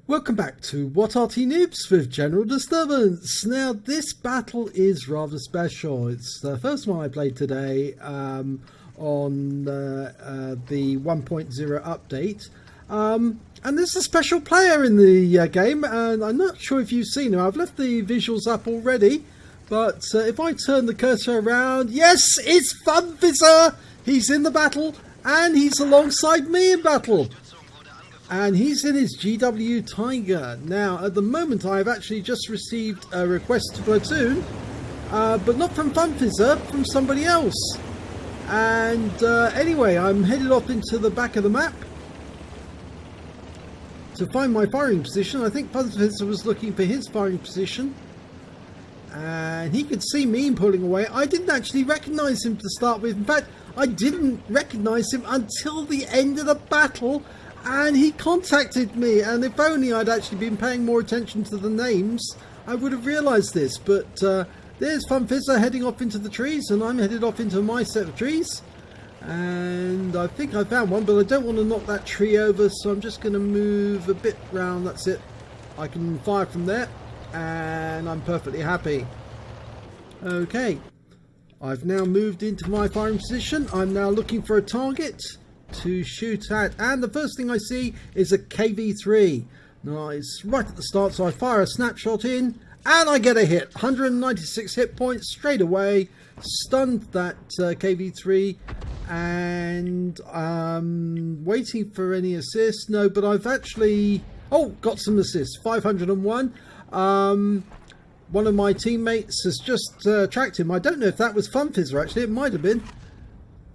Welcome back to What Arty Noobs with General Disturbance. Now this battle is rather special. It's the first one I played today on the 1.0 update. And there's a special player in the game, and I'm not sure if you've seen him. I've left the visuals up already, but if I turn the cursor around, yes, it's Funfizzer! He's in the battle, and he's alongside me in battle. And he's in his GW Tiger. Now, at the moment, I've actually just received a request to platoon, but not from Funfizzer, from somebody else. And anyway, I'm headed off into the back of the map to find my firing position. I think Funfizzer was looking for his firing position, and he could see me pulling away. I didn't actually recognize him to start with. In fact, I didn't recognize him until the end of the battle. And he contacted me, and if only I'd actually been paying more attention to the names, I would have realised this. But there's Funfizzer heading off into the trees, and I'm headed off into my set of trees. And I think I found one, but I don't want to knock that tree over, so I'm just going to move a bit round. That's it. I can fire from there, and I'm perfectly happy. Okay, I've now moved into my firing position. I'm now looking for a target to shoot at, and the first thing I see is a KV3. Nice, right at the start, so I fire a snapshot in and I get a hit. 196 hit points straight away, stunned that KV3, and waiting for any assists. No, but I've actually got some assists. 501. One of my teammates has just tracked him. I don't know if that was Funfizzer, actually. It might have been.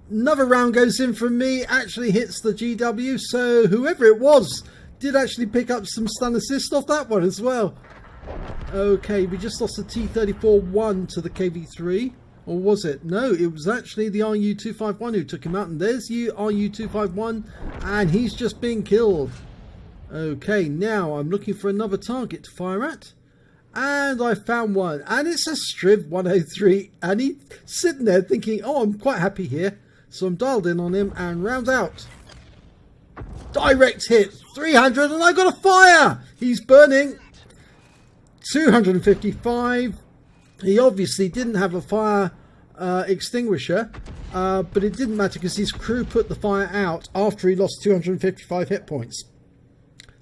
Another round goes in from me, actually hits the GW, so whoever it was did actually pick up some stun assist off that one as well. Okay, we just lost the T-34-1 to the KV3, or was it? No, it was actually the RU-251 who took him out, and there's you, RU-251, and he's just been killed. Okay, now I'm looking for another target to fire at, and I found one, and it's a Striv 103, and he's sitting there thinking, oh, I'm quite happy here. So I'm dialed in on him and round out. Direct hit, 300, and I got a fire! He's burning. 255. He obviously didn't have a fire extinguisher, but it didn't matter because his crew put the fire out after he lost 255 hit points.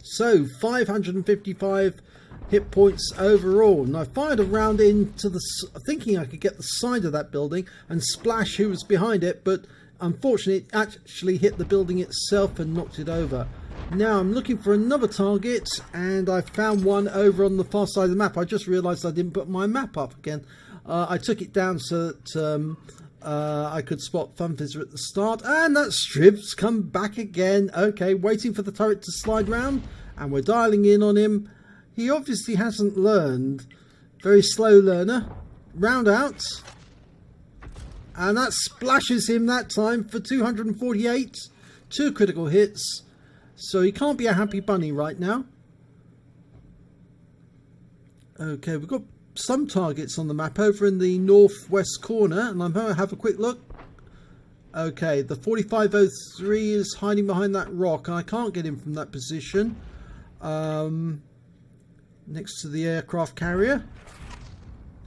So 555 hit points overall, and I fired a round into the, thinking I could get the side of that building and splash who was behind it, but unfortunately it actually hit the building itself and knocked it over. Now I'm looking for another target, and I found one over on the far side of the map. I just realised I didn't put my map up again. I took it down so that I could spot Funfizzer at the start, and that Striv's come back again. Okay, waiting for the turret to slide round, and we're dialing in on him. He obviously hasn't learned. Very slow learner. Round out. And that splashes him that time for 248. 2 critical hits. So he can't be a happy bunny right now. Okay, we've got some targets on the map over in the northwest corner. And I'm going to have a quick look. Okay, the 4503 is hiding behind that rock. And I can't get him from that position. Next to the aircraft carrier.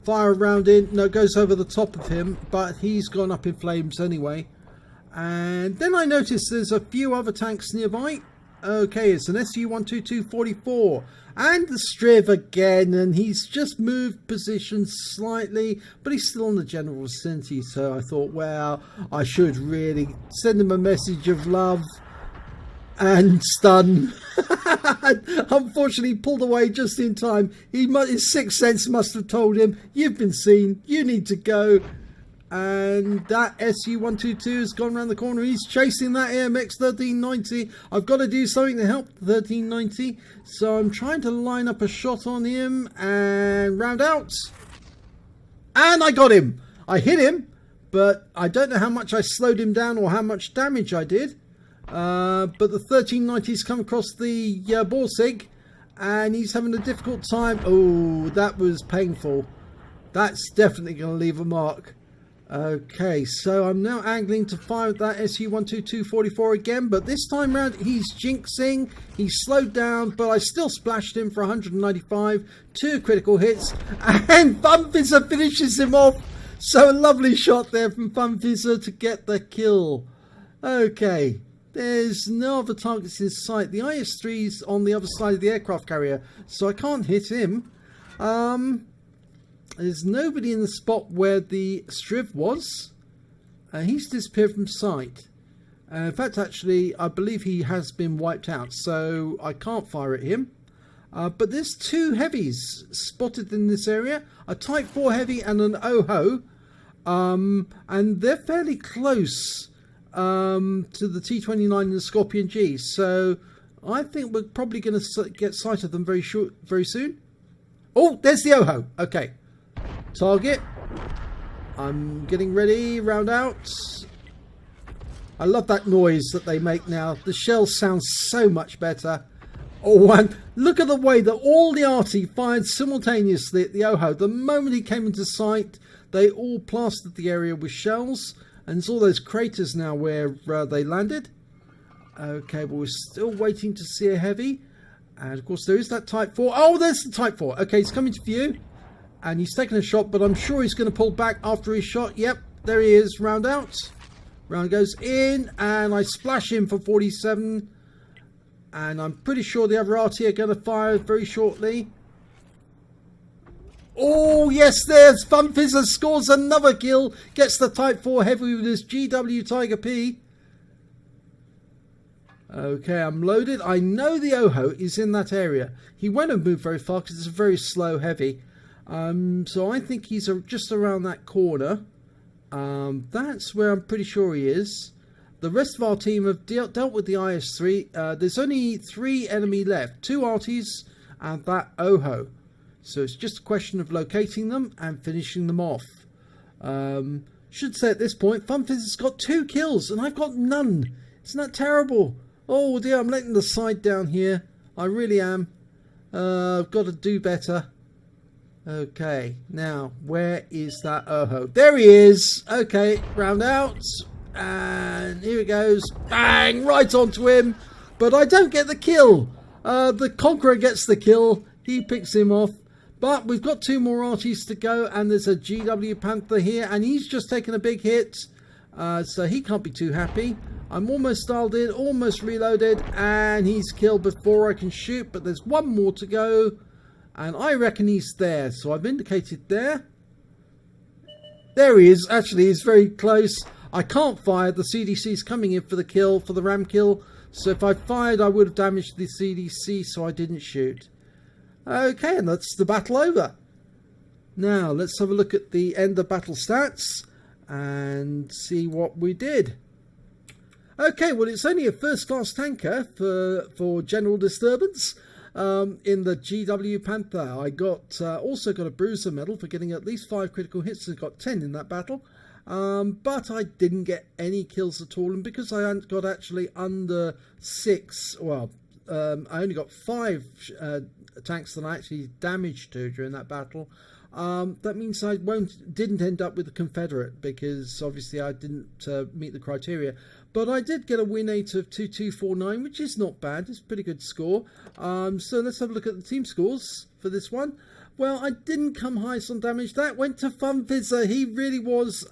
Fire a round in. No, it goes over the top of him, but he's gone up in flames anyway. And then I noticed there's a few other tanks nearby. Okay, it's an SU-122-44 and the Striv again, and he's just moved position slightly, but he's still in the general vicinity. So I thought, well, I should really send him a message of love and stun. Unfortunately, pulled away just in time. His sixth sense must have told him, you've been seen, you need to go. And that SU-122 has gone around the corner. He's chasing that AMX 1390. I've got to do something to help the 1390, so I'm trying to line up a shot on him and round out. And I got him. I hit him, but I don't know how much I slowed him down or how much damage I did. But the 1390's come across the Borsig, and he's having a difficult time. Oh, that was painful. That's definitely going to leave a mark. Okay, so I'm now angling to fire at that SU-122-44 again, but this time round he's jinxing, he's slowed down, but I still splashed him for 195, 2 critical hits, and Funfizzer finishes him off. So a lovely shot there from Funfizzer to get the kill. Okay, there's no other targets in sight. The IS-3's on the other side of the aircraft carrier, so I can't hit him. There's nobody in the spot where the Striv was. He's disappeared from sight. In fact, actually, I believe he has been wiped out, so I can't fire at him. But there's 2 heavies spotted in this area. A Type 4 heavy and an OHO. And they're fairly close to the T-29 and the Scorpion G. So I think we're probably going to get sight of them very soon. Oh, there's the OHO. Okay. Target. I'm getting ready. Round out. I love that noise that they make now. The shells sound so much better. Oh, and look at the way that all the Arty fired simultaneously at the OHO. The moment he came into sight, they all plastered the area with shells. And it's all those craters now where they landed. Okay, but we're still waiting to see a heavy. And of course there is that Type 4. Oh, there's the Type 4. Okay, he's coming to view. And he's taken a shot, but I'm sure he's going to pull back after his shot. Yep, there he is. Round out. Round goes in, and I splash him for 47. And I'm pretty sure the other Arty are going to fire very shortly. Oh, yes, there's Funfizzer scores another kill. Gets the Type 4 heavy with his GW Tiger P. Okay, I'm loaded. I know the OHO is in that area. He won't have moved very far because it's a very slow heavy. So I think he's just around that corner. That's where I'm pretty sure he is. The rest of our team have dealt with the IS-3. There's only 3 enemy left. 2 Artys and that OHO. So it's just a question of locating them and finishing them off. Should say at this point, Funfizzer's got 2 kills and I've got none. Isn't that terrible? Oh dear, I'm letting the side down here. I really am. I've got to do better. Okay, now, where is that OHO? There he is! Okay, round out. And here it goes. Bang! Right onto him. But I don't get the kill. The Conqueror gets the kill. He picks him off. But we've got 2 more Artys to go. And there's a GW Panther here. And he's just taken a big hit. So he can't be too happy. I'm almost dialed in. Almost reloaded. And he's killed before I can shoot. But there's 1 more to go. And I reckon he's there. So I've indicated there. There he is. Actually, he's very close. I can't fire. The CDC's coming in for the kill, for the RAM kill. So if I fired, I would have damaged the CDC, so I didn't shoot. Okay, and that's the battle over. Now, let's have a look at the end of battle stats and see what we did. Okay, well, it's only a first-class tanker for general disturbance. In the GW Panther, I also got a bruiser medal for getting at least 5 critical hits and got 10 in that battle. But I didn't get any kills at all, and because I hadn't got actually under 6, well, I only got 5 tanks that I actually damaged to during that battle. That means I didn't end up with the Confederate, because obviously I didn't meet the criteria. But I did get a win rate of 2249, which is not bad. It's a pretty good score. So let's have a look at the team scores for this one. Well, I didn't come highest on damage. That went to Funfizzer. He really was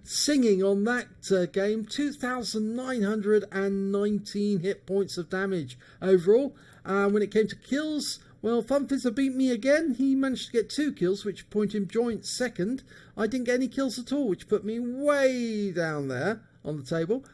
singing on that game. 2,919 hit points of damage overall. When it came to kills, well, Funfizzer beat me again. He managed to get 2 kills, which put him joint second. I didn't get any kills at all, which put me way down there on the table,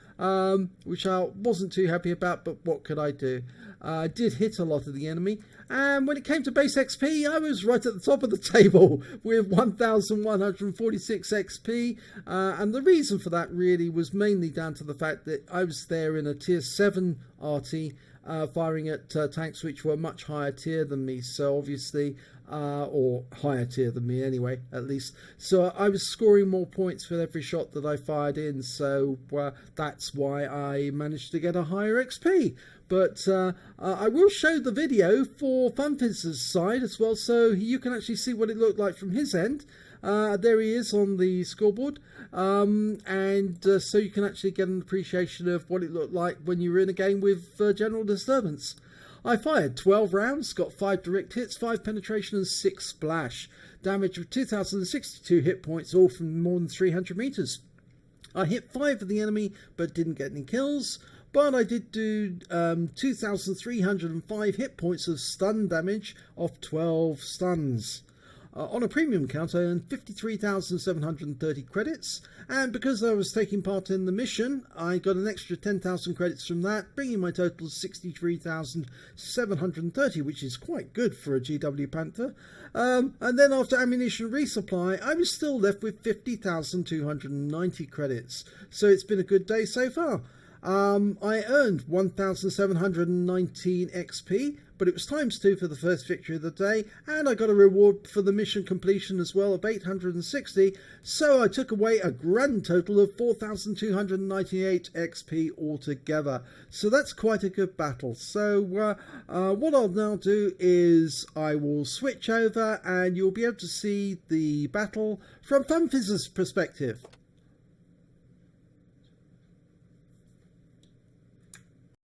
which I wasn't too happy about, but what could I do? I did hit a lot of the enemy. And when it came to base XP, I was right at the top of the table with 1,146 XP. And the reason for that really was mainly down to the fact that I was there in a tier 7 Arty, firing at tanks which were much higher tier than me. So obviously, or higher tier than me anyway, at least. So I was scoring more points with every shot that I fired in. So that's why I managed to get a higher XP. But I will show the video for Funfizzer's side as well, so you can actually see what it looked like from his end. There he is on the scoreboard, so you can actually get an appreciation of what it looked like when you were in a game with general disturbance. I fired 12 rounds, got 5 direct hits, 5 penetration and 6 splash. Damage of 2,062 hit points, all from more than 300 meters. I hit 5 of the enemy, but didn't get any kills. But I did do 2,305 hit points of stun damage off 12 stuns. On a premium count, I earned 53,730 credits, and because I was taking part in the mission, I got an extra 10,000 credits from that, bringing my total to 63,730, which is quite good for a GW Panther. And then after ammunition resupply, I was still left with 50,290 credits, so it's been a good day so far. I earned 1,719 XP, but it was ×2 for the first victory of the day, and I got a reward for the mission completion as well of 860, so I took away a grand total of 4,298 XP altogether. So that's quite a good battle. So what I'll now do is I will switch over and you'll be able to see the battle from Funfizzer's perspective.